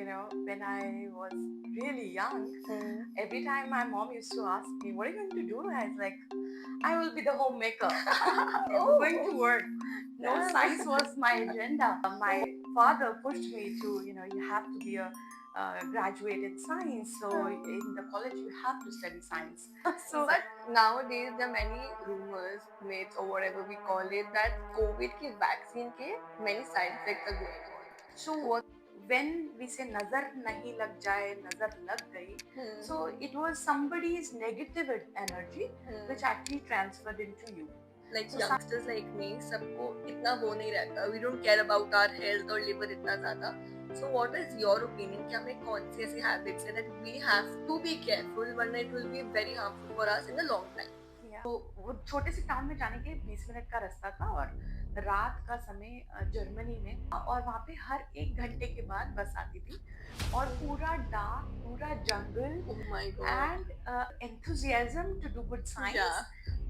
when I was really young, Hmm. every time my mom used to ask me, "What are you going to do?" I was like, "I will be the homemaker. Never going to Oh, work." No science damn. was my agenda. My father pushed me to, you have to be a graduate in science. So in the college, you have to study science. So But nowadays there are many rumors, myths or whatever we call it that COVID की vaccine के many side effects are going on. So So what? when we say nazar nahi lag jaye, nazar lag gayi, Hmm. so it was somebody's negative energy which Hmm. actually transferred into you. Like So youngsters like me, सबको इतना वो नहीं रहता. We don't care about our health or liver इतना ज़्यादा. So what is your opinion कि हमें कौन सी ऐसी habits है that we have to be careful वरना it will be very harmful for us in the long time. तो वो छोटे से टाउन में जाने के लिए 20 मिनट का रास्ता था और रात का समय जर्मनी में और वहाँ पे हर 1 घंटे के बाद बस आती थी और पूरा डार्क पूरा जंगल Oh my god. and enthusiasm to do good science Yeah.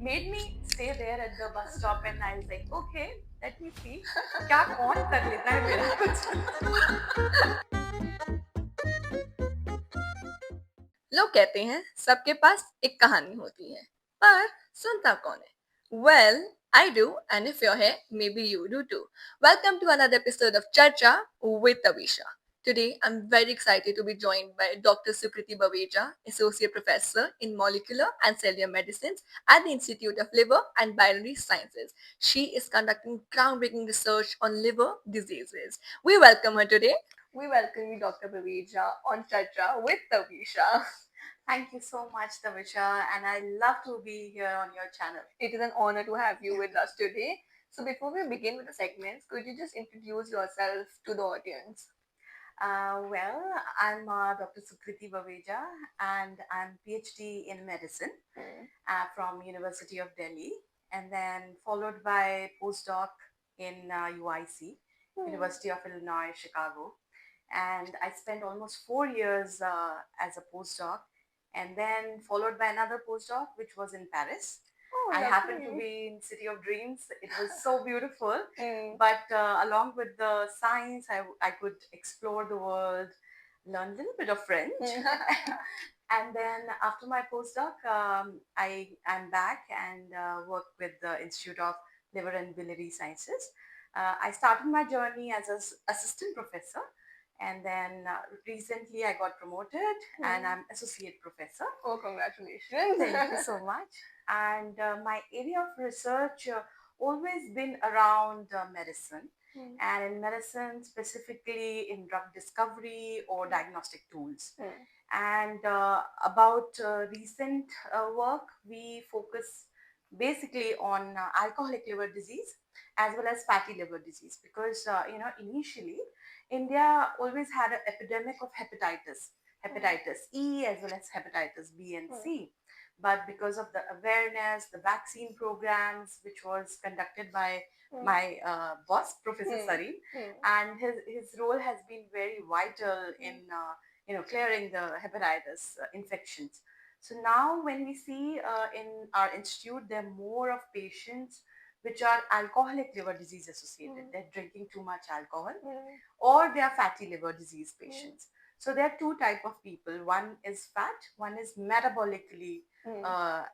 made me stay there at the bus stop and I was like, okay, let me see क्या कौन कर लेता है मेरा कुछ लोग कहते हैं सबके पास एक कहानी होती है पर सुनता कौन है well I do and if you're here maybe you do too. Welcome to another episode of Charcha with Tavisha. Today I'm very excited to be joined by Dr. Sukriti Baweja, Associate Professor in Molecular and Cellular Medicines at the Institute of Liver and Binary Sciences. She is conducting groundbreaking research on liver diseases. We welcome her today. We welcome you, Dr. Baweja, on Charcha with Tavisha. Thank you so much, Tavisha, and I love to be here on your channel. It is an honor to have you with us today. So, before we begin with the segments, could you just introduce yourself to the audience? Well, I'm Dr. Sukriti Baweja, and I'm PhD in medicine Hmm. from University of Delhi, and then followed by postdoc in UIC, University of Illinois, Chicago, and I spent almost 4 years as a postdoc, and then followed by another postdoc, which was in Paris. Oh, I happened to lovely. be in City of Dreams. It was so beautiful. Hmm. But along with the science, I could explore the world, learn a little bit of French. And then after my postdoc, I'm back and work with the Institute of Liver and Biliary Sciences. I started my journey as an assistant professor, and then recently I got promoted and I'm associate professor. Oh, congratulations. Thank you so much. And my area of research always been around medicine, Hmm. and in medicine specifically in drug discovery or diagnostic tools. Hmm. And about recent work, we focus basically on alcoholic liver disease as well as fatty liver disease because initially India always had an epidemic of hepatitis E as well as hepatitis B and C. But because of the awareness, the vaccine programs, which was conducted by my boss, Professor Sarin, and his role has been very vital in clearing the hepatitis infections. So now when we see in our institute, there are more of patients which are alcoholic liver disease associated. They're drinking too much alcohol, or they are fatty liver disease patients. So there are two type of people. One is fat, one is metabolically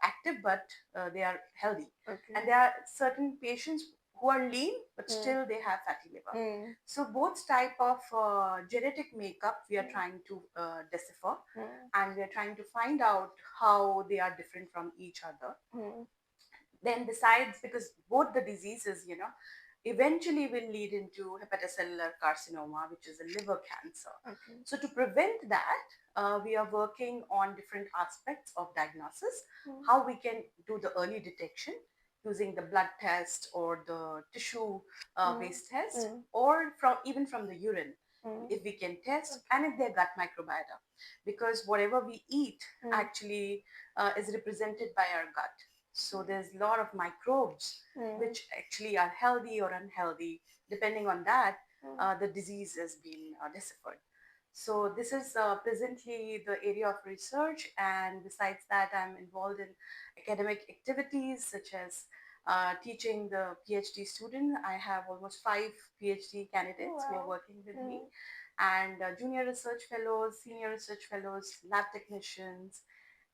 active, but they are healthy. Okay. And there are certain patients who are lean, but still they have fatty liver. So both type of genetic makeup we are trying to decipher, and we are trying to find out how they are different from each other. Then besides, because both the diseases, eventually will lead into hepatocellular carcinoma, which is a liver cancer. Okay. So to prevent that, we are working on different aspects of diagnosis, how we can do the early detection using the blood test or the tissue based test, or even from the urine, if we can test, and if their gut microbiota, because whatever we eat actually is represented by our gut. So there's a lot of microbes which actually are healthy or unhealthy. Depending on that, the disease has been deciphered. So this is presently the area of research, and besides that, I'm involved in academic activities such as teaching the PhD student. I have almost 5 PhD candidates who are working with me, and junior research fellows, senior research fellows, lab technicians,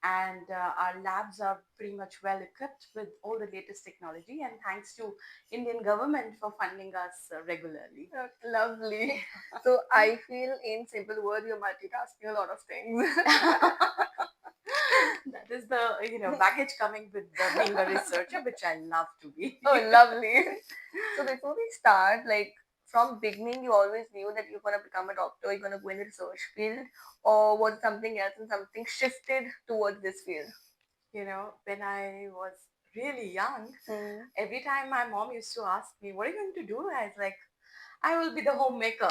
and our labs are pretty much well equipped with all the latest technology. And thanks to Indian government for funding us regularly. Lovely. So I feel, in simple words, you're multitasking a lot of things. That is the baggage coming with being a researcher, which I love to be. Oh, lovely. So before we start, like from beginning, you always knew that you're gonna become a doctor, you're gonna go in the research field, or was it something else and something shifted towards this field? When I was really young, Mm. every time my mom used to ask me, "What are you going to do?" I was like, "I will be the homemaker."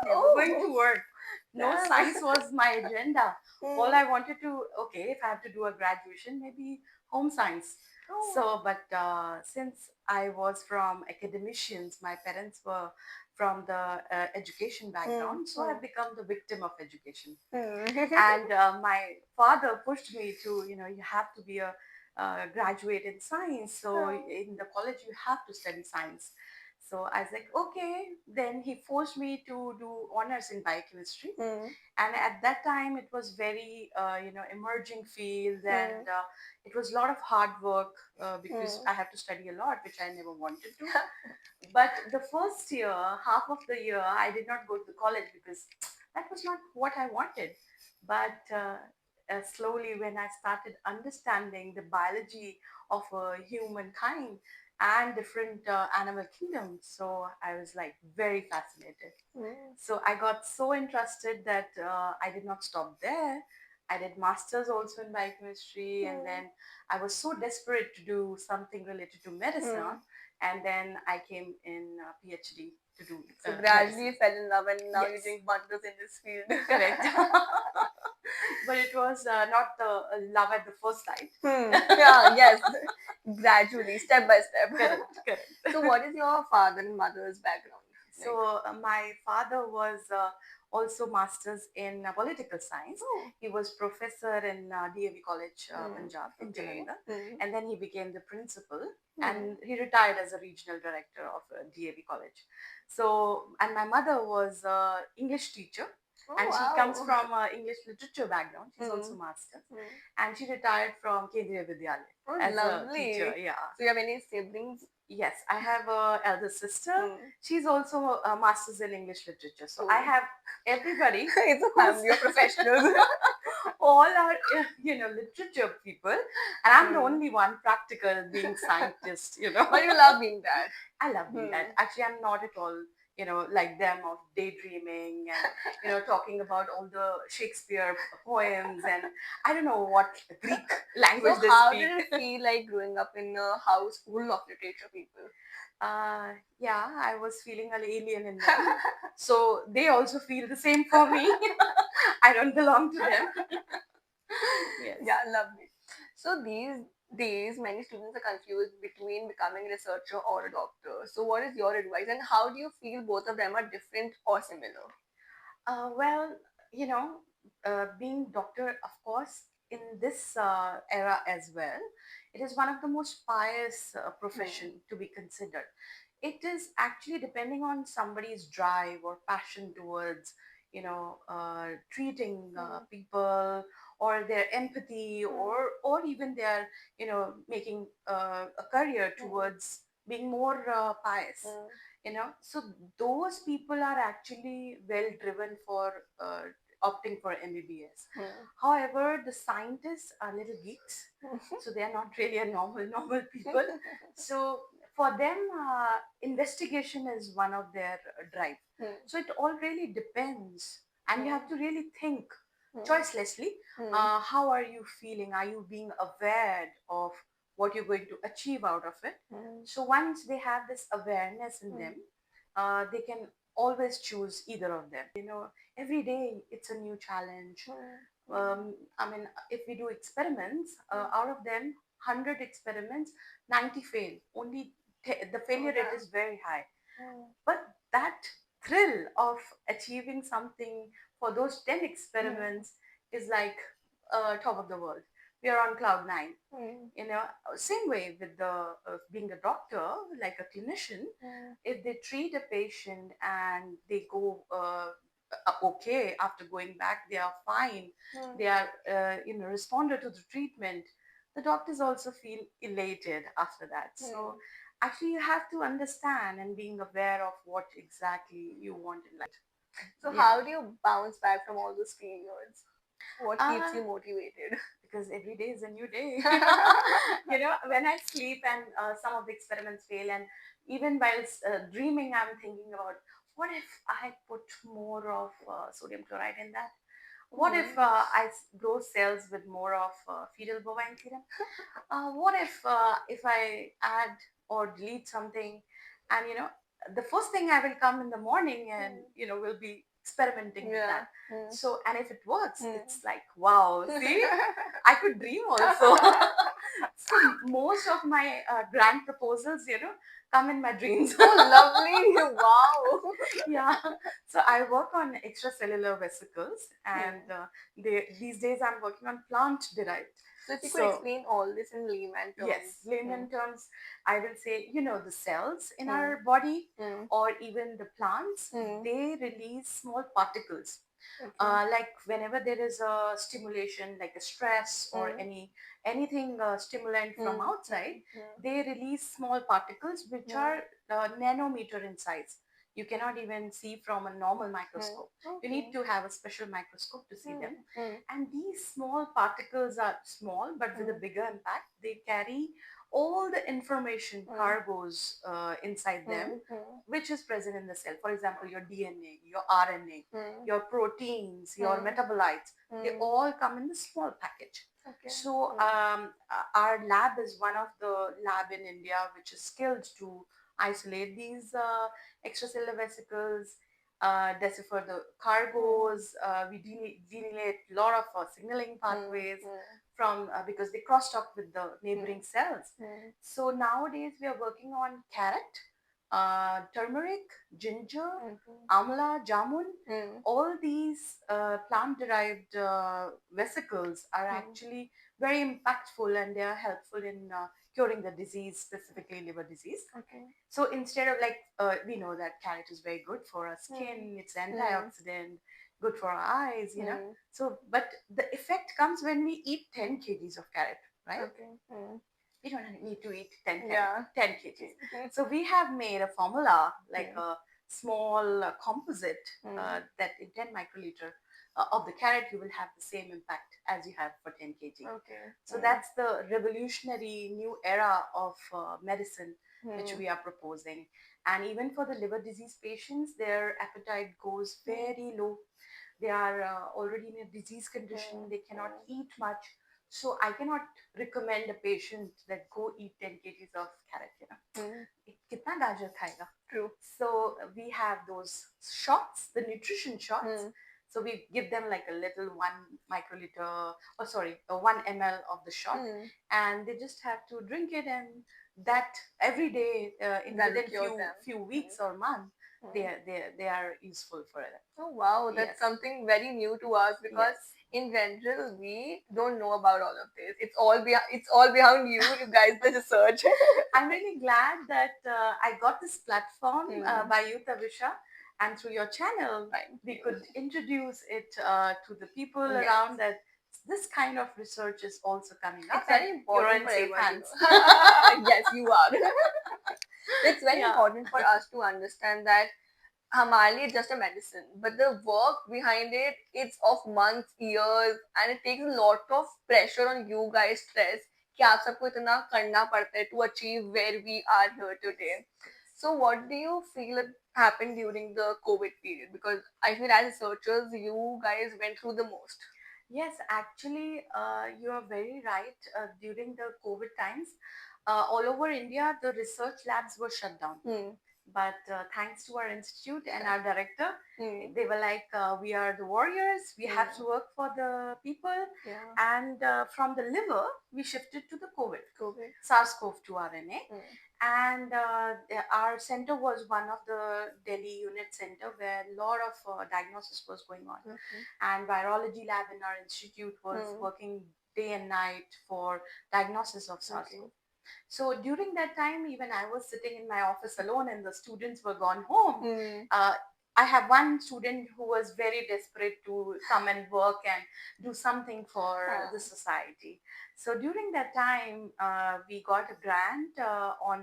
Never going to Oh, work. No, damn. science was my agenda. All Mm. I wanted to, okay, if I have to do a graduation, maybe home science. Oh. So, but since I was from academicians, my parents were from the education background, so I've become the victim of education. Mm. And my father pushed me to, you have to be a graduate in science. So Oh. in the college, you have to study science. So I was like, okay. Then he forced me to do honors in biochemistry. Mm. And at that time, it was very, emerging field, and Mm. it was a lot of hard work because Mm. I have to study a lot, which I never wanted to. But the first year, half of the year, I did not go to college because that was not what I wanted. But slowly, when I started understanding the biology of humankind and different animal kingdoms, so I was like very fascinated. Mm. So I got so interested that I did not stop there. I did masters also in biochemistry, and then I was so desperate to do something related to medicine, and then I came in PhD to do So gradually you medicine. fell in love, and now you're Yes, doing wonders in this field. correct. But it was not the love at the first sight. Yeah, yes. Gradually, step by step. Correct, correct. So, what is your father and mother's background? Like, So my father was also masters in political science. oh, He was professor in DAV College, Punjab in okay. Jalandhar, Mm. and then he became the principal, Mm. and he retired as a regional director of DAV College. So, and my mother was English teacher, Oh, and she comes wow. from English literature background. She's also Mm. master, Mm. and she retired from Kendriya Vidyalaya Oh, as a lovely. teacher. Yeah. So, you have any siblings? Yes, I have a elder sister. Mm. She's also a master's in English literature. So I Oh. have everybody. It's a who's family of professionals. all are literature people, and I'm the only one practical being scientist. But you love being that. I love being that. Actually, I'm not at all like them of daydreaming and talking about all the Shakespeare poems, and I don't know what Greek language So, they how speak. did it feel like growing up in a house full of literature people? Yeah, I was feeling an alien in them. So they also feel the same for me. I don't belong to them. Yes. Yeah, lovely. So these days, many students are confused between becoming a researcher or a doctor. So what is your advice, and how do you feel both of them are different or similar? Well, being doctor, of course, in this era as well, it is one of the most pious profession to be considered. It is actually depending on somebody's drive or passion towards, treating people, or their empathy, or even their, making a career towards being more pious. So those people are actually well driven for opting for MBBS. However, the scientists are little geeks, so they are not really a normal people. So for them, investigation is one of their drive. So it all really depends, and you have to really think choicelessly. How are you feeling? Are you being aware of what you're going to achieve out of it? So once they have this awareness in them, they can always choose either of them. Every day it's a new challenge. I mean, if we do experiments, out of them, 100 experiments, 90 fail. Only the failure rate is very high. But that thrill of achieving something for those 10 experiments is like top of the world. We are on cloud nine. Same way with the being a doctor, like a clinician. If they treat a patient and they go okay after going back, they are fine, Mm. they are responded to the treatment, the doctors also feel elated after that. So Mm. actually you have to understand and being aware of what exactly you want in life. So Yeah. how do you bounce back from all those failures? What keeps uh, you motivated? because every day is a new day. When I sleep and some of the experiments fail, and even while dreaming, I'm thinking about what if I put more of sodium chloride in that. What if Hmm. grow cells with more of fetal bovine serum? What if I add or delete something, and the first thing I will come in the morning and Hmm. will be experimenting with that. Yeah. Hmm. So, and if it works, Hmm. it's like wow. See, I could dream also. So most of my grand proposals, come in my dreams. Oh, lovely! Wow. Yeah. So I work on extracellular vesicles, and Hmm. these days I'm working on plant derived. So if you could So explain all this in layman yes, terms. Hmm. layman terms, I will say, the cells in Hmm. our body Hmm. or even the plants, Hmm. they release small particles. Okay. Like whenever there is a stimulation, like a stress or Hmm. anything stimulant from Hmm. outside, Hmm. Hmm. they release small particles which Hmm. are nanometer in size. You cannot even see from a normal Hmm. microscope. You need Okay. to have a special microscope to see Hmm. them. Hmm. And these small particles are small, but with a Hmm. bigger impact. They carry all the information Hmm. cargoes inside them, Hmm. Hmm. which is present in the cell. For example, your DNA, your RNA, Hmm. your proteins, your Hmm. metabolites, they Hmm. all come in the small package. Okay. So Hmm. our lab is one of the lab in India which is skilled to isolate these extracellular vesicles, decipher the Hmm. cargoes. We delineate a lot of signaling Hmm. pathways Hmm. from because they crosstalk with the Hmm. neighboring cells. Hmm. So nowadays we are working on carrot, turmeric, ginger, Okay. amla, jamun. Hmm. All these plant-derived vesicles are Hmm. actually very impactful, and they are helpful in curing the disease, specifically liver disease. Okay. So instead of like we know that carrot is very good for our Hmm. skin, it's Hmm. antioxidant, good for our eyes. Hmm. So but the effect comes when we eat 10 kgs of carrot, right? Okay. Hmm. We don't need to eat 10 Yeah. 10 kgs. Hmm. So we have made a formula like Hmm. a small composite Hmm. that in 10 microliter of the carrot you will have the same impact as you have for 10 kg. Okay. So Hmm. that's the revolutionary new era of medicine which Hmm. we are proposing. And even for the liver disease patients, their appetite goes Hmm. very low. They are already in a disease condition, Hmm. they cannot Hmm. eat much. So I cannot recommend a patient that go eat 10 kgs of carrot. Hmm. कितना गाजर खाएगा? True. So we have those shots, the nutrition shots. Hmm. So we give them like a little 1 microliter, or sorry, 1 ml of the shot, Hmm. and they just have to drink it, and that every day in That will within cure them. few Hmm. weeks or month, Hmm. they are useful for them. Oh wow, Yes, that's something very new to us because yes. in general we don't know about all of this. It's all behind you. You guys the research. I'm really glad that I got this platform Hmm. by you, Tavisha, and through your channel, Thank we you. could introduce it to the people Yes. around that this kind of research is also coming up, It's and very you're important in for safe everyone to hands. know. Yes, you are. It's very Yeah. important for us to understand that हमारे लिए just a medicine, but the work behind it, it's of months, years, and it takes a lot of pressure on you guys, stress कि आप सबको इतना करना पड़ता है to achieve where we are here today. So what do you feel happened during the COVID period? Because I feel as researchers, you guys went through the most. Yes, actually, you are very right. During the COVID times, all over India, the research labs were shut down. Hmm. But thanks to our institute and our director, Hmm. they were like, we are the warriors. We have to Hmm. work for the people. Yeah. And from the liver, we shifted to the COVID, COVID. SARS-CoV-2 RNA. Hmm. And our center was one of the Delhi unit center where a lot of diagnosis was going on, Okay. and virology lab in our institute was Hmm. working day and night for diagnosis of Okay. SARS-CoV. So during that time, even I was sitting in my office alone and the students were gone home. Hmm. Uh, I have one student who was very desperate to come and work and do something for the society. So during that time, we got a grant on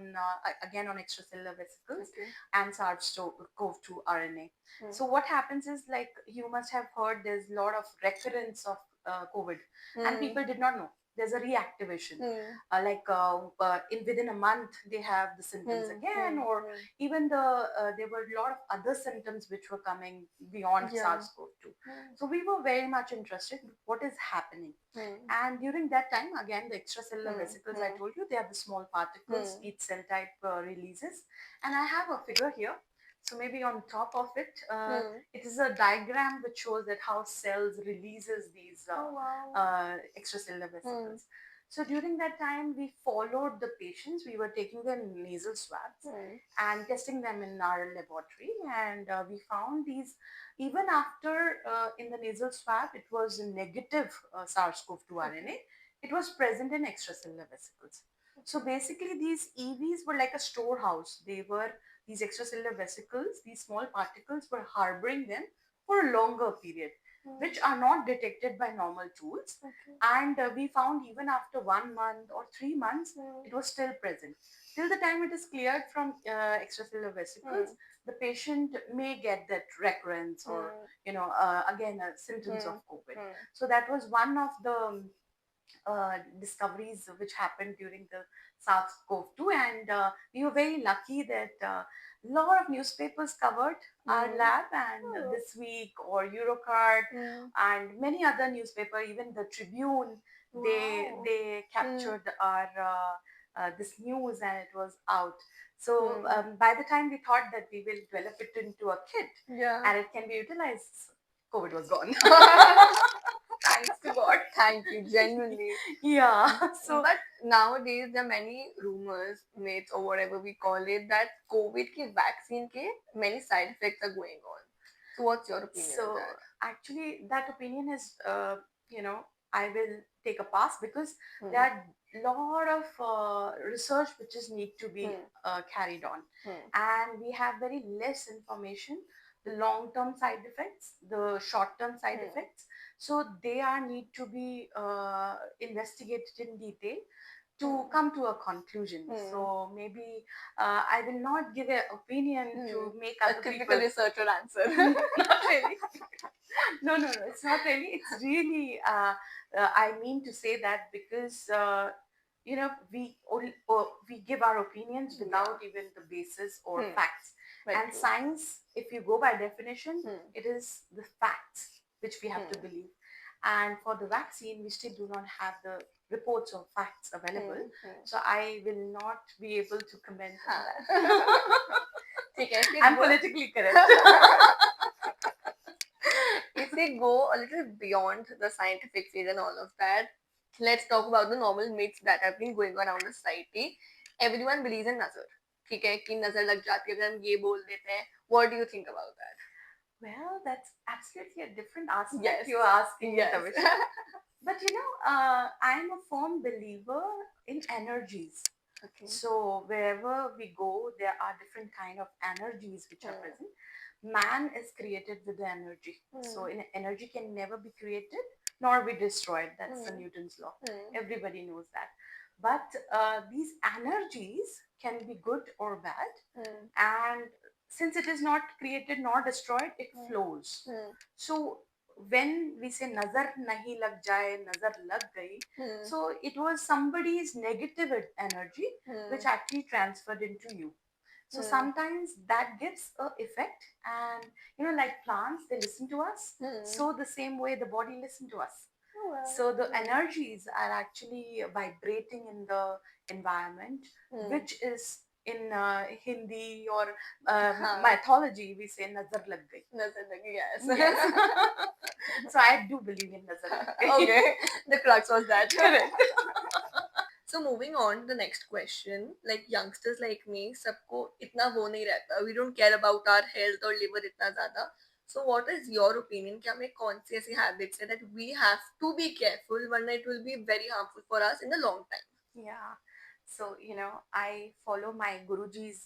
again on extracellular vesicles Okay. and SARS-CoV-2 RNA. Hmm. So what happens is, like, you must have heard, there's a lot of recurrence of COVID, and people did not know. There's a reactivation. In within a month they have the symptoms again, or even there were a lot of other symptoms which were coming beyond Yeah. SARS-CoV-2. So we were very much interested what is happening. And during that time, again, the extracellular vesicles, I told you, they are the small particles each cell type releases. And I have a figure here. So maybe on top of it, it is a diagram which shows that how cells releases these extracellular vesicles. So during that time, we followed the patients. We were taking their nasal swabs and testing them in our laboratory, and we found these even after in the nasal swab, it was negative SARS-CoV-2 RNA. It was present in extracellular vesicles. So basically, these EVs were like a storehouse. They were these extracellular vesicles, these small particles were harboring them for a longer period, which are not detected by normal tools. And we found even after 1 month or 3 months, it was still present. Till the time it is cleared from extracellular vesicles, the patient may get that recurrence or, again, symptoms of COVID. So that was one of the discoveries which happened during the SARS-CoV-2, and we were very lucky that a lot of newspapers covered our lab, and This Week or Eurocard and many other newspaper, even the Tribune, they captured our this news, and it was out. So by the time we thought that we will develop it into a kit and it can be utilized, COVID was gone. Thanks to God. Thank you, genuinely. Yeah. So But nowadays there are many rumors, myths, or whatever we call it, that COVID ki vaccine ke many side effects are going on. So what's your opinion on that? actually, that opinion is, I will take a pass, because there are lot of research which is need to be carried on, and we have very less information, the long term side effects, the short term side effects. So they are need to be investigated in detail to come to a conclusion. So maybe I will not give an opinion to make A other typical people. researcher answer. Not really. No, it's not really. It's really, I mean to say that, because, we give our opinions without even the basis or facts. Very And true. science, if you go by definition, it is the facts which we have to believe. And for the vaccine, we still do not have the reports or facts available. So I will not be able to comment on that. I'm politically correct. If we go a little beyond the scientific phase and all of that, let's talk about the normal myths that have been going around the society. Everyone believes in nazar. ठीक है कि नजर लग जाती है अगर हम ये बोल देते हैं. What do you think about that? Well, that's absolutely a different aspect Yes. you're asking, Yes. Tavisha. But I'm a firm believer in energies. Okay. So wherever we go, there are different kind of energies which are present. Man is created with the energy. So energy can never be created nor be destroyed. That's the Newton's law. Everybody knows that. But these energies can be good or bad. And since it is not created nor destroyed, it flows. So when we say nazar nahi lag jaye, nazar lag gayi, so it was somebody's negative energy which actually transferred into you. So sometimes that gives a effect, and like plants, they listen to us. So the same way the body listen to us. So the energies are actually vibrating in the environment, which is in Hindi or mythology, we say nazar lag gayi. Nazar lagi, yes. Yes. So I do believe in nazar lag gayi. Okay, the crux was that. Correct. So moving on to the next question, like youngsters like me, सबको इतना वो नहीं रहता. We don't care about our health or liver इतना ज़्यादा. So what is your opinion? क्या हमें कौन सी ऐसी habits है that we have to be careful, वरना it will be very harmful for us in the long time? Yeah. So, I follow my Guruji's,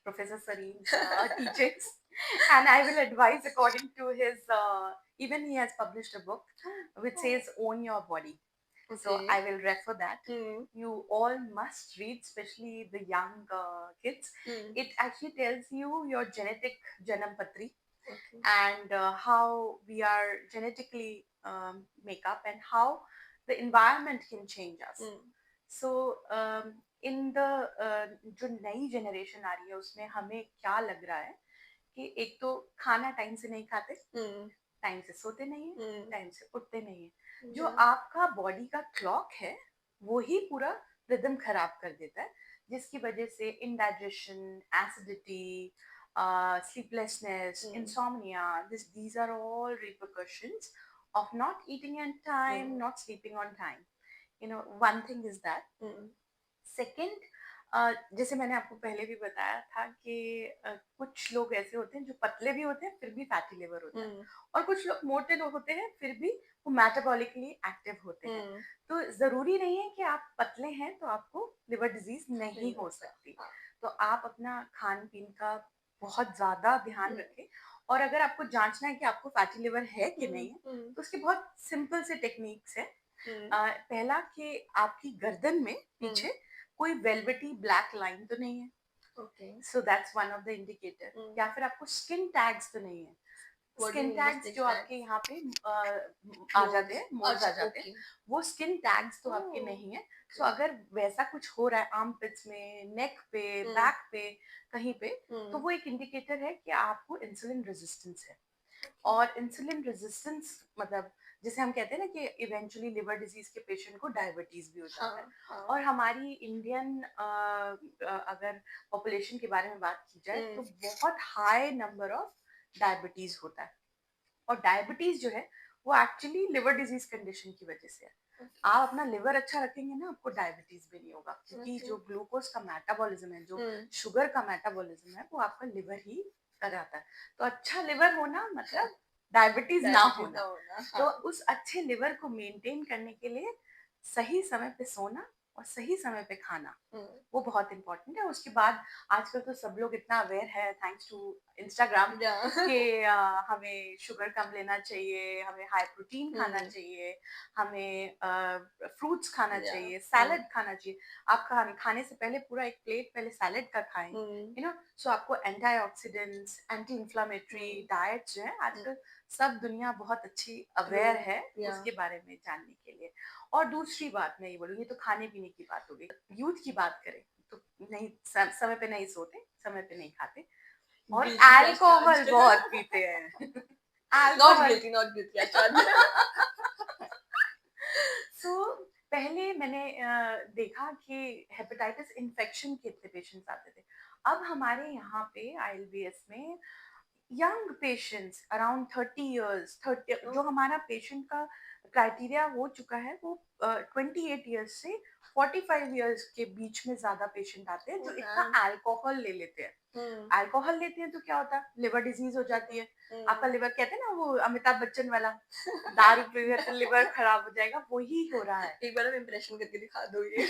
Professor Sareem's teachings. And I will advise according to his, even he has published a book which says Own Your Body. So Okay. I will refer that. Hmm. You all must read, especially the young kids. Hmm. It actually tells you your genetic Janam Patri Okay. and how we are genetically make up and how the environment can change us. Hmm. So in the जो नई generation आ रही है उसमें हमें क्या लग रहा है कि एक तो खाना टाइम से नहीं खाते, Hmm. टाइम से सोते नहीं है, Hmm. टाइम से उठते नहीं है। जो Yeah. आपका बॉडी का क्लॉक है वो ही पूरा रिदम खराब कर देता है, जिसकी वजह से indigestion, acidity, sleeplessness, Hmm. insomnia, these are all repercussions of not eating on time, Hmm. not sleeping on time. You know, one thing is that. Hmm. Second, जैसे मैंने आपको पहले भी बताया था कि कुछ लोग ऐसे होते हैं जो पतले भी होते हैं फिर भी फैटी लिवर होता है, Hmm. और कुछ लोग मोटे लोग होते हैं फिर भी वो मेटाबॉलिकली एक्टिव होते हैं। Hmm. तो जरूरी नहीं है कि आप पतले हैं तो आपको लिवर डिजीज नहीं नहीं हो होता। सकती। हाँ। तो आप अपना खान पीन का बहुत ज्यादा ध्यान Hmm. रखें, और अगर आपको जांचना है कि आपको फैटी लिवर है कि Hmm. नहीं है Hmm. तो उसके बहुत सिंपल से टेक्निक्स है। Hmm. पहला कि आपकी गर्दन में Hmm. पीछे कोई वेलवेटी ब्लैक लाइन तो नहीं है, Okay. So that's one of the indicator. Hmm. या फिर आपको स्किन टैग्स तो नहीं है। What do you skin mean by tags skin जो आपके tags? यहाँ पे आ जाते Moles. हैं, मोल्स आ अच्छा, जाते हैं, okay. वो स्किन टैग्स तो आपके Oh. नहीं है। सो Okay. अगर वैसा कुछ हो रहा है आर्म पिट्स में, नेक पे, Hmm. बैक पे, कहीं पे, तो Hmm. वो एक इंडिकेटर है कि आपको इंसुलिन रेजिस्टेंस है। Okay. और इंसुलिन रेजिस्टेंस मतलब जिसे हम कहते हैं ना कि इवेंचुअली लिवर डिजीज के पेशेंट को डायबिटीज भी हो जाता है। हाँ, हाँ। और हमारी इंडियन अगर पॉपुलेशन के बारे में बात की जाए तो Hmm. बहुत हाई नंबर ऑफ डायबिटीज होता है। और डायबिटीज जो है वो एक्चुअली लिवर डिजीज कंडीशन की वजह से है। Okay. आप अपना लिवर अच्छा रखेंगे ना आपको डायबिटीज भी नहीं होगा, क्योंकि Okay. जो ग्लूकोज का मेटाबॉलिज्म है, जो Hmm. शुगर का मेटाबॉलिज्म है, वो आपका लिवर ही कराता है। तो अच्छा लिवर होना मतलब डायबिटीज ना डायबिटीज ना होना। होना। तो हाँ। उस अच्छे लिवर को मेंटेन करने के लिए सही समय पे सोना और सही समय पे खाना Hmm. वो बहुत इंपॉर्टेंट है। उसके बाद आजकल तो सब लोग इतना अवेयर है थैंक्स टू इंस्टाग्राम Yeah. कि हमें शुगर कम लेना चाहिए, हमें हाई प्रोटीन खाना Hmm. चाहिए, हमें फ्रूट्स खाना Yeah. चाहिए, Hmm. सैलड खाना चाहिए। आप खाने से पहले पूरा एक प्लेट पहले सैलड का खाएं, Hmm. You know. सो आपको antioxidants, anti inflammatory Hmm. Diet जो है Hmm. आजकल सब दुनिया बहुत अच्छी अवेयर True. है Yeah. उसके बारे में जानने के लिए। और दूसरी बात मैं ये बोलूंगी, तो खाने पीने की बात हो गई। यूथ की बात करें तो नहीं, समय पे नहीं सोते, समय पे नहीं खाते, और Guilty as अल्कोहल charged. बहुत पीते हैं। Not alcohol. guilty, not guilty as charged. सो पहले मैंने देखा कि हेपेटाइटिस इन्फेक्शन के इतने पेशेंट्स आते थे। अब हमारे यहाँ पे आईएलबीएस में यंग पेशेंट्स अराउंड 30 इयर्स, 30 जो Oh. हमारा पेशेंट का क्राइटेरिया हो चुका है वो 28 इयर्स से 45 इयर्स के बीच में ज्यादा पेशेंट आते हैं जो Oh, इतना damn. अल्कोहल ले लेते हैं। Hmm. अल्कोहल लेते हैं तो क्या होता है, लिवर डिजीज हो जाती है। Hmm. आपका लिवर, कहते हैं ना वो अमिताभ बच्चन वाला, दारू पीवे तो लिवर खराब हो जाएगा, वही हो रहा है। एक बार आप इम्प्रेशन करके दिखा दो ये।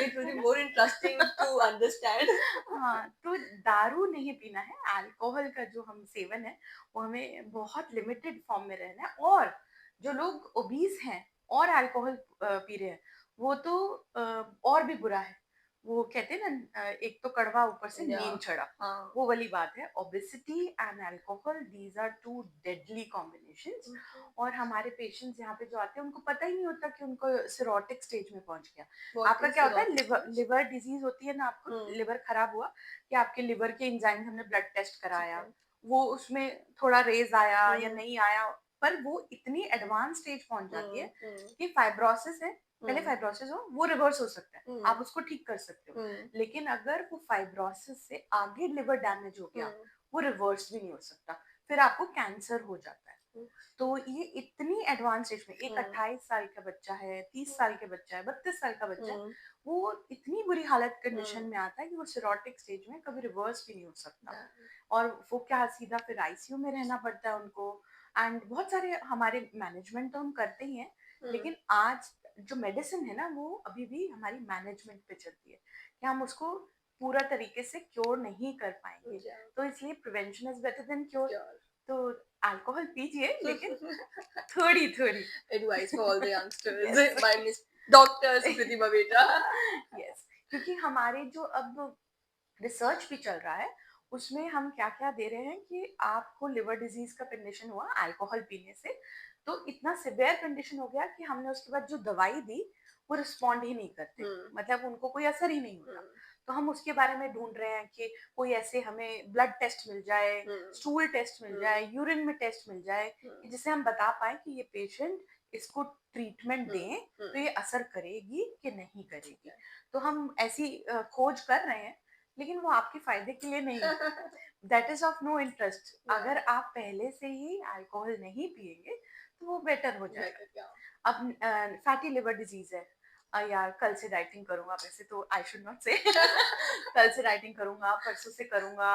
It will be more interesting to understand. हाँ, तो दारू नहीं पीना है, अल्कोहल का जो हम सेवन है वो हमें बहुत लिमिटेड फॉर्म में रहना है। और जो लोग ओबीस हैं और अल्कोहल पी रहे हैं वो तो और भी बुरा है। वो कहते हैं ना एक तो कड़वा ऊपर से Yeah. नींद चढ़ा, हाँ. वो वाली बात है। Obesity and alcohol, these are two deadly combinations. Okay. और हमारे पेशेंट्स यहाँ पे जो आते हैं उनको पता ही नहीं होता कि उनको सिरोटिक स्टेज में पहुंच गया। What आपका is क्या होता है, cirrhotic liver stage? Liver disease होती है ना, आपको Hmm. लिवर खराब हुआ कि आपके लिवर के एंजाइम, हमने ब्लड टेस्ट कराया, Okay. वो उसमें थोड़ा रेज आया या Hmm. नहीं आया, पर वो इतनी एडवांस स्टेज पहुंच जाती है Hmm. Hmm. कि फाइब्रोसिस है। पहले Hmm. फाइब्रोसिस हो वो रिवर्स हो सकता है, Hmm. आप उसको ठीक कर सकते हो। Hmm. लेकिन अगर वो फाइब्रोसिस से आगे लिवर डैमेज हो गया, Hmm. वो रिवर्स भी नहीं हो सकता, फिर आपको कैंसर हो जाता है। Hmm. तो ये इतनी एडवांस स्टेज में, एक Hmm. 28 साल का बच्चा है, 30 साल का बच्चा है, 32 साल का बच्चा है, Hmm. वो इतनी बुरी हालत कंडीशन Hmm. में आता है कि वो सिरोटिक स्टेज में कभी रिवर्स भी नहीं हो सकता। Yeah. और वो क्या सीधा फिर आईसीयू में रहना पड़ता है उनको। एंड बहुत सारे हमारे मैनेजमेंट तो हम करते ही हैं, Hmm. लेकिन आज जो मेडिसिन है ना वो अभी भी हमारी मैनेजमेंट पे चलती है कि हम उसको पूरा तरीके से क्योर नहीं कर पाएंगे। Yeah, तो इसलिए prevention is better than cure. sure. तो अल्कोहल पीजिए, लेकिन थोड़ी थोड़ी। Advice for all the youngsters yes. by Miss Dr. Sukriti Babeta. Yes, क्योंकि हमारे जो अब रिसर्च भी चल रहा है, उसमें हम क्या क्या दे रहे हैं कि आपको लिवर डिजीज का कंडीशन हुआ अल्कोहल पीने से, तो इतना सिवियर कंडीशन हो गया कि हमने उसके बाद जो दवाई दी वो रिस्पॉन्ड ही नहीं करते, Hmm. मतलब उनको कोई असर ही नहीं होता। Hmm. तो हम उसके बारे में ढूंढ रहे हैं कि कोई ऐसे हमें ब्लड टेस्ट मिल जाए, Hmm. स्टूल टेस्ट मिल Hmm. जाए, यूरिन में टेस्ट मिल जाए, कि Hmm. जिससे हम बता पाए कि ये पेशेंट इसको ट्रीटमेंट Hmm. दें तो Hmm. ये असर करेगी कि नहीं करेगी। Okay. तो हम ऐसी खोज कर रहे हैं, लेकिन वो आपके फायदे के लिए नहीं है। That is of no interest. Yeah. अगर आप पहले से ही अल्कोहल नहीं पिएंगे तो वो बेटर हो जाएगा। Better, yeah. अब फैटी लिवर डिजीज है, यार कल से डाइटिंग करूंगा, वैसे तो आई शुड नॉट से। कल से डाइटिंग करूंगा, परसों से करूंगा,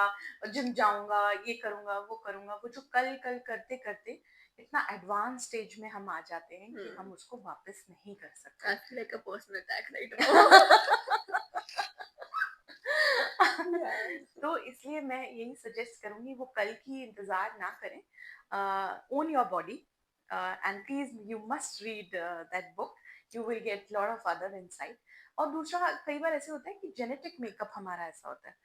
जिम जाऊंगा, ये करूंगा, वो करूंगा, वो जो कल कल करते करते इतना एडवांस स्टेज में हम आ जाते हैं कि Hmm. हम उसको वापस नहीं कर I सकते। feel like a personal attack right now. Yeah. तो इसलिए मैं यही सजेस्ट करूंगी, वो कल की इंतजार ना करें। Own your body, and please you must read that book, you will get lot of other insight. और दूसरा, कई बार ऐसे होता है कि जेनेटिक मेकअप हमारा ऐसा होता है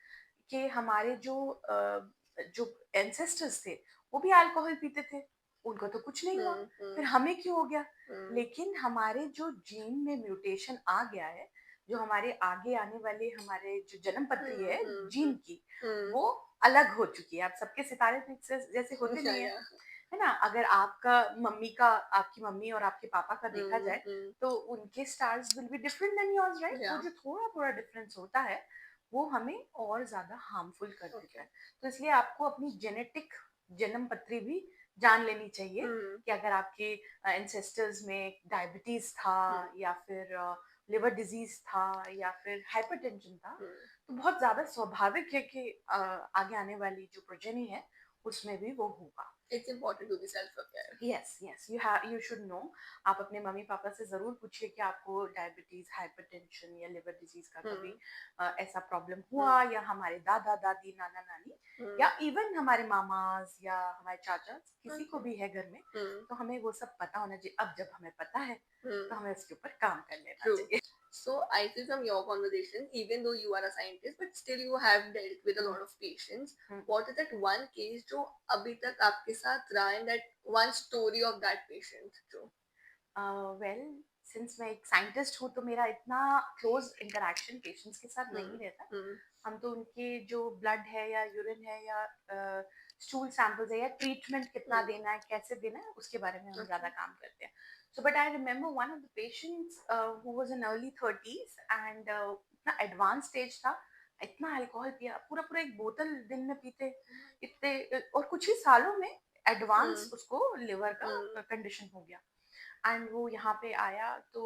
कि हमारे जो एंसेस्टर्स थे वो भी अल्कोहल पीते थे, उनको तो कुछ नहीं हुआ, Hmm. Hmm. फिर हमें क्यों हो गया? Hmm. लेकिन हमारे जो जीन में म्यूटेशन आ गया है, जो हमारे आगे आने वाले हमारे जो जन्म पत्री Hmm. है Hmm. जीन की, Hmm. वो अलग हो चुकी है। अब सबके सितारे तो जैसे होते Yeah, नहीं है, yeah. है ना? अगर आपका मम्मी का, आपकी मम्मी और आपके पापा का देखा Hmm. जाए, Hmm. तो उनके stars will be different than yours, right? वो Yeah. जो थोड़ा थोड़ा डिफरेंस होता है वो हमें और ज्यादा हार्मफुल कर देता Okay. है। तो इसलिए आपको अपनी जेनेटिक जन्म पत्री भी जान लेनी चाहिए, Hmm. कि अगर आपके एंसेस्टर्स में डायबिटीज था, Hmm. या फिर लिवर डिजीज था, या फिर हाइपरटेंशन था, Hmm. तो बहुत ज्यादा स्वाभाविक है कि आगे आने वाली जो प्रोजेनी है उसमें भी वो होगा। It's important to be self-aware. Yes yes, you should know. आप अपने मम्मी पापा से जरूर पूछिए कि आपको डायबिटीज, हाइपरटेंशन या लिवर डिजीज का कभी Hmm. ऐसा प्रॉब्लम हुआ, Hmm. या हमारे दादा दादी, नाना नानी, Hmm. या इवन हमारे मामाज या हमारे चाचा, किसी को Okay. भी है घर में, Hmm. तो हमें वो सब पता होना चाहिए। अब जब हमें पता है Hmm. तो हमें उसके ऊपर काम कर लेना True. चाहिए। So I feel from your conversation, even though you are a scientist, but still you have dealt with a lot of patients. Hmm. What is that one case जो अभी तक आपके साथ रहा है, that one story of that patient जो well, since मैं एक साइंटिस्ट हूँ तो मेरा इतना क्लोज इंटरेक्शन पेशेंट्स के साथ hmm, नहीं रहता। hmm, हम तो उनके जो ब्लड है या यूरिन है या स्टूल सैंपल्स है या ट्रीटमेंट कितना hmm, देना है, कैसे देना है, उसके बारे में हम ज्यादा okay, काम करते हैं। So but I remember one of the patients who was in early 30s, and इतना एडवांस स्टेज था, इतना अल्कोहल पिया, पूरा पूरा एक बोतल दिन में पीते, इतने और कुछ ही सालों में hmm, एडवांस उसको लिवर hmm, का कंडीशन हो गया। एंड वो यहाँ पे आया तो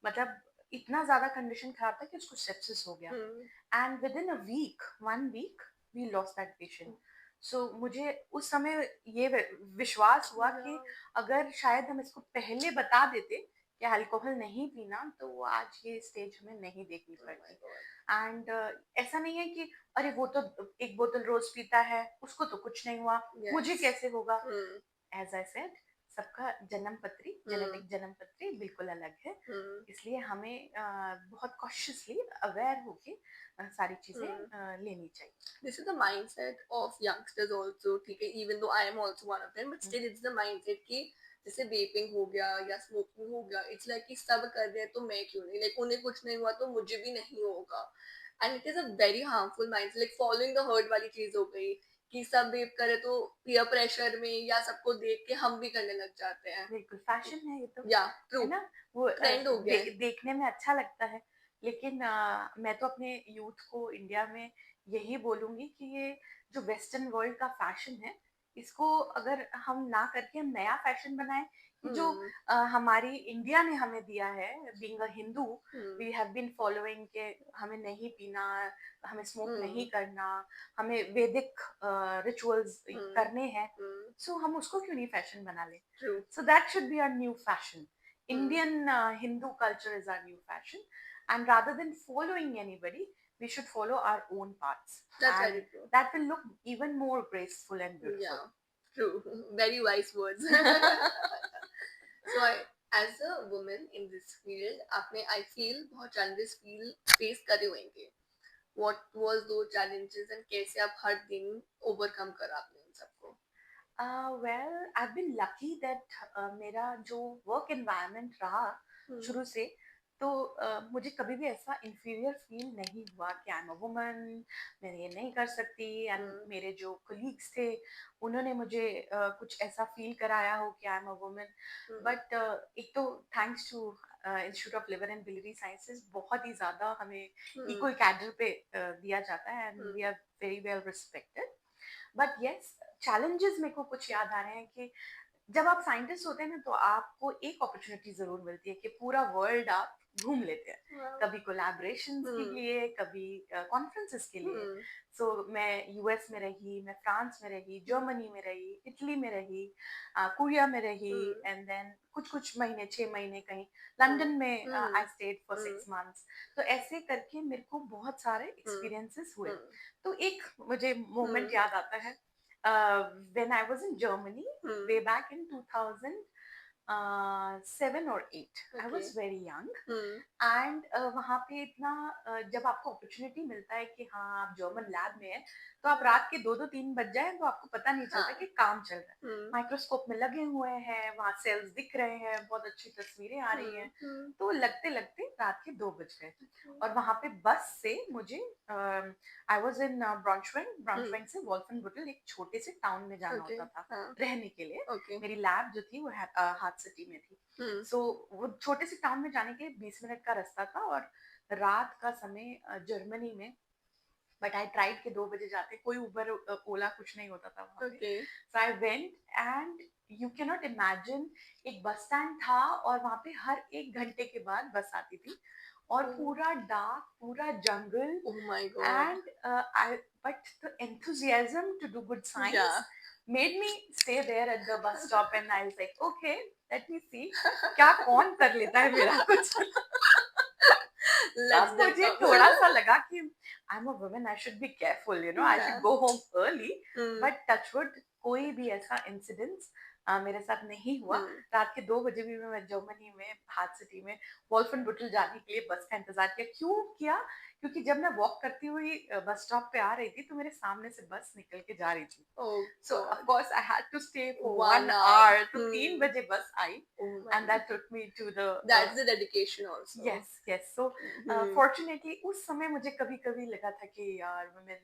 मतलब इतना ज्यादा कंडीशन खराब था कि उसको सेप्सिस हो गया, hmm, and within a week, 1 week, we lost that patient. So मुझे उस समय ये विश्वास हुआ कि yeah, अगर शायद हम इसको पहले बता देते कि अल्कोहल नहीं पीना, तो वो आज ये स्टेज हमें नहीं देखनी oh my पड़ती। god, एंड ऐसा नहीं है कि अरे वो तो एक बोतल रोज पीता है, उसको तो कुछ नहीं हुआ, मुझे yes, कैसे होगा? hmm, एज आई सेड, सबका जन्म पत्री, hmm, जेनेटिक जन्म पत्री बिल्कुल अलग है। hmm, इसलिए हमें बहुत कॉशियसली अवेयर होके सारी चीजें hmm. लेनी चाहिए। This is the mindset of youngsters also, ठीक है, even though I am also one of them, but hmm, still it's the mindset कि जैसे वेपिंग हो गया या स्मोकिंग हो गया, इट्स लाइक कि सब कर रहे हैं तो मैं क्यों नहीं, लाइक उन्हें कुछ नहीं हुआ तो मुझे भी नहीं होगा। And it is a very harmful mind, like following the heard वाली चीज हो गई कि सब वेप करे तो पीयर प्रेशर में या सबको देख के हम भी करने लग जाते हैं। बिल्कुल फैशन है ये तो, या ट्रू, है ना? वो ट्रेंड हो गया है। देखने में अच्छा लगता है, लेकिन मैं तो अपने यूथ को इंडिया में यही बोलूंगी कि ये जो वेस्टर्न वर्ल्ड का फैशन है, इसको अगर हम ना करके हम नया फैशन बनाएं, कि जो हम्म, हमारी इंडिया ने हमें दिया है, being a Hindu, hmm, we have been following के हमें नहीं पीना, हमें स्मोक नहीं हम्म, करना, हमें वैदिक रिचुअल्स हम्म, करने हैं, हम्म, सो हम उसको क्यों नहीं फैशन बना ले? True, So that should be our new fashion. Hmm, Indian Hindu culture is our new fashion. And rather than following anybody, we should follow our own paths, That's and very true. that will look even more graceful and beautiful. Yeah, true. Very wise words. So as a woman in this field, आपने I feel बहुत challenges face करे होंगे. What was those challenges and कैसे आप हर दिन overcome करा आपने उन सबको? Well, I've been lucky that मेरा जो work environment रहा शुरू से, तो मुझे कभी भी ऐसा inferior feel नहीं हुआ कि I'm a woman, मैं ये नहीं कर सकती, and मेरे जो colleagues थे उन्होंने मुझे कुछ ऐसा feel कराया हो कि I'm a woman. But एक तो thanks to Institute of Liver and Biliary Sciences बहुत ही ज़्यादा हमें equal cadre पे दिया जाता है, and we are very well respected. But yes, challenges मेरे को कुछ याद आ रहे हैं कि जब आप साइंटिस्ट होते हैं ना, तो आपको एक अपॉर्चुनिटी जरूर मिलती है कि पूरा वर्ल्ड आप घूम लेते हैं, कभी कोलैबोरेशंस के लिए, कभी कॉन्फ्रेंसेस के लिए. सो मैं यूएस में रही, मैं फ्रांस में रही, जर्मनी में रही, इटली में रही, कोरिया में रही, एंड देन कुछ कुछ महीने, 6 महीने कहीं लंदन में आई स्टेड फॉर 6 मंथ्स. तो ऐसे करके मेरे को बहुत सारे एक्सपीरियंसेस हुए. तो एक मुझे मोमेंट याद आता है, when I was in Germany way back in 2007 or 8. I was very young. And वहाँ पे इतना जब आपको अपॉर्चुनिटी मिलता है कि हाँ आप जर्मन लैब में हैं, तो आप रात के 2-2-3 बज जाए तो आपको पता नहीं चलता कि काम चल रहा है. माइक्रोस्कोप में लगे हुए हैं, वहाँ सेल्स दिख रहे हैं, बहुत अच्छी तस्वीरें आ रही हैं. तो लगते लगते रात के 2 बज गए. और वहाँ पे बस से मुझे आई वाज इन ब्राउनश्वाइग से वॉल्फेनबुटेल, एक छोटे से टाउन में जाना होता था रहने के लिए. मेरी लैब जो थी वो हार्ट सिटी में थी. सो वो छोटे से टाउन में जाने के 20 मिनट का रास्ता था, और रात का समय जर्मनी में. बट आई ट्राइड के 2 बजे जाते, कोई उबर ओला कुछ नहीं होता था वहाँ पे. So I went, and you can not imagine, एक बस स्टैंड था और वहाँ पे हर 1 घंटे के बाद बस आती थी, और पूरा डार्क, पूरा जंगल. And I but the enthusiasm to do good science made me stay there at the bus stop, and I was like, okay, let me see क्या कौन कर लेता है मेरा कुछ. तब मुझे थोड़ा सा लगा कि I'm a woman, I should be careful, you know, I should go home early. But touch wood, कोई भी ऐसा इंसिडेंस मेरे साथ नहीं हुआ. रात के 2 बजे भी मैं जर्मनी में हार्ट सिटी में वॉल्फेनबुटेल जाने के लिए बस का इंतजार किया. क्यों किया? क्योंकि जब मैं वॉक करती हुई बस स्टॉप पे आ रही थी, तो मेरे सामने से बस निकल के जा रही थी. So of course I had to stay for 1 hour. तो 3 बजे बस आई, and that took me to the that's the dedication also. Yes. So fortunately उस समय मुझे कभी-कभी लगा था कि यार, women,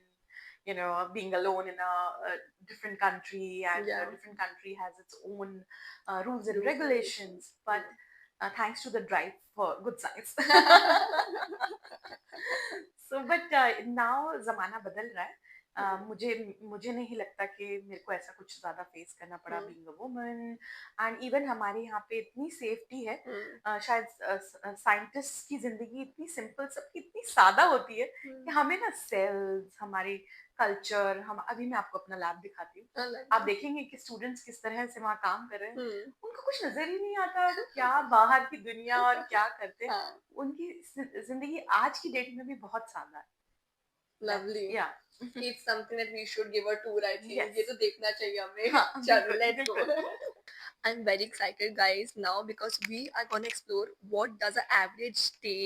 you know, being alone in a different country, and a different country has its own rules and regulations, but thanks to the drive for good science. So but now ज़माना बदल रहा है. मुझे नहीं लगता कि मेरे को ऐसा कुछ ज्यादा फेस करना पड़ा being a woman. And even हमारे यहाँ पे इतनी सेफ्टी है. शायद साइंटिस्ट की जिंदगी इतनी सिंपल, सबकी इतनी सादा होती है कि हमें ना सेल्स, हमारी कल्चर, हम अभी मैं आपको अपना लैब दिखाती हूँ. आप देखेंगे कि स्टूडेंट्स किस तरह से वहाँ काम कर रहे हैं. उनको कुछ नजर ही नहीं आता क्या बाहर की दुनिया और क्या करते हैं. उनकी जिंदगी आज की डेट में भी बहुत सादा है. Lovely. Yeah. It's something that we should give a tour, I think. Yes. ये तो देखना चाहिए हमें. हाँ, चलो, let's go. बिल्कुल. I'm very excited, guys, now because we are going to explore what does an average day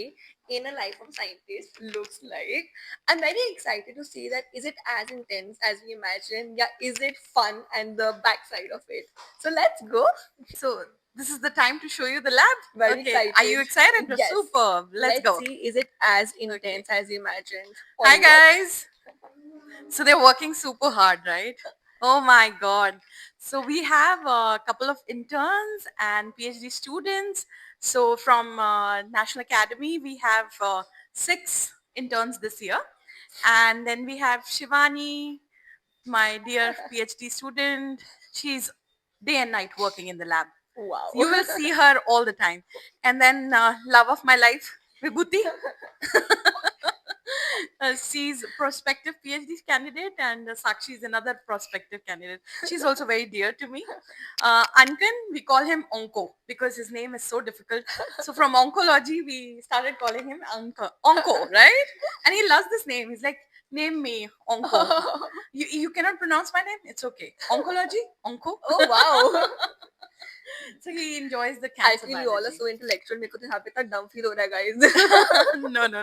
in a life of a scientist looks like. I'm very excited to see that is it as intense as we imagine? Yeah, is it fun and the backside of it? So let's go. So this is the time to show you the lab. Very excited. Are you excited? Yes. Superb. Let's go. See, is it as intense as you imagined? Hi guys. So they're working super hard, right? Oh my god. So we have a couple of interns and PhD students. So from National Academy, we have 6 interns this year. And then we have Shivani, my dear PhD student. She's day and night working in the lab. Wow. You will see her all the time. And then love of my life, Vibhuti. She's prospective PhD candidate, and Sakshi is another prospective candidate. She's also very dear to me. Ankan, we call him Onko because his name is so difficult. So from oncology, we started calling him Onko, right? And he loves this name. He's like, name me Onko. You cannot pronounce my name? It's okay. Oncology, Onko. Oh wow. So he enjoys the I cancer feel you all are biology. so intellectual. मेरे को तो यहाँ पे इतना dumb feel हो रहा है guys.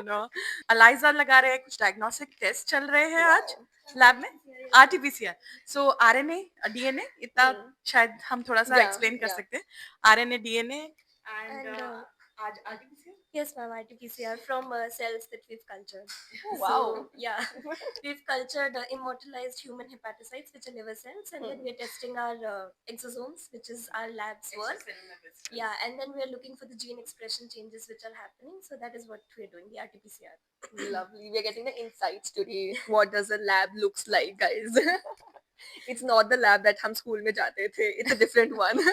No. ELISA लगा रहे हैं, कुछ डायग्नोस्टिक टेस्ट चल रहे हैं आज लैब में, आरटीपीसीआर. सो आरएनए डीएनए इतना शायद हम थोड़ा सा Yeah, एक्सप्लेन कर yeah. सकते हैं. आरएनए डीएनए And, एंड आज RTPCR. Yes, ma'am, RT-PCR from cells that we've cultured. Oh, wow. So, yeah, we've cultured immortalized human hepatocytes, which are liver cells, and then we're testing our exosomes, which is our lab's work. Yeah, and then we're looking for the gene expression changes which are happening. So that is what we're doing, the RT-PCR. Lovely. We're getting the insights today. What does a lab looks like, guys? It's not the lab that हम school में जाते थे. It's a different one.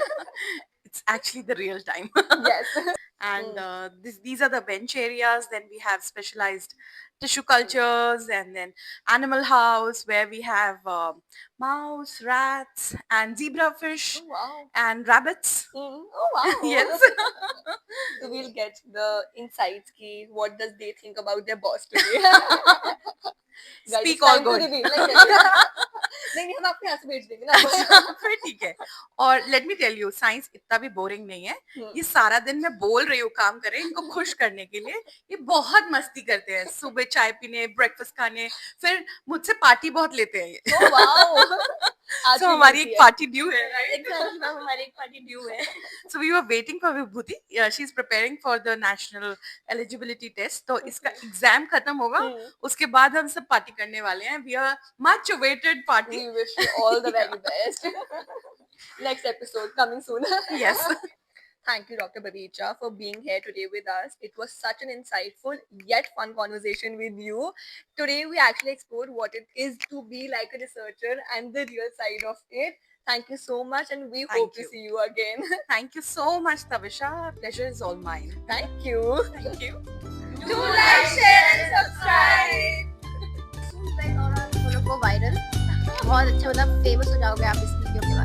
It's actually the real time. Yes. And these are the bench areas. Then we have specialized tissue cultures, and then animal house where we have mouse, rats, and zebrafish, Oh wow. and rabbits. Oh wow. Yes. So we'll get the insights ki what does they think about their boss today. Guys, Speak it's all time to good. reveal. नहीं हम आपको यहाँ से भेज देंगे ना. फिर ठीक है. और let me tell you, science इतना भी बोरिंग नहीं है. ये सारा दिन मैं बोल रही हूँ काम करें इनको खुश करने के लिए. ये बहुत मस्ती करते हैं, सुबह चाय पीने, ब्रेकफास्ट खाने, फिर मुझसे पार्टी बहुत लेते हैं ये. Oh wow. आज So की हमारी party एक है. पार्टी ड्यू है, right? Exactly, ma'am, हमारी एक party due है. So we were waiting for Vibhuti. Yeah, she's preparing for the national eligibility test. तो इसका एग्जाम खत्म होगा, उसके बाद हम सब पार्टी करने वाले हैं. We are much awaited party. We wish you all the very best. Next episode coming soon. Yes. Thank you, Dr. Badicha, for being here today with us. It was such an insightful yet fun conversation with you. Today, we actually explored what it is to be like a researcher and the real side of it. Thank you so much, and we Thank hope to you. see you again. Thank you so much, Tavisha. Pleasure is all mine. Thank you. Thank you. Do like, share, and subscribe. Soon, like, और आप लोगों को viral, बहुत अच्छा मतलब famous हो जाओगे आप इस वीडियो के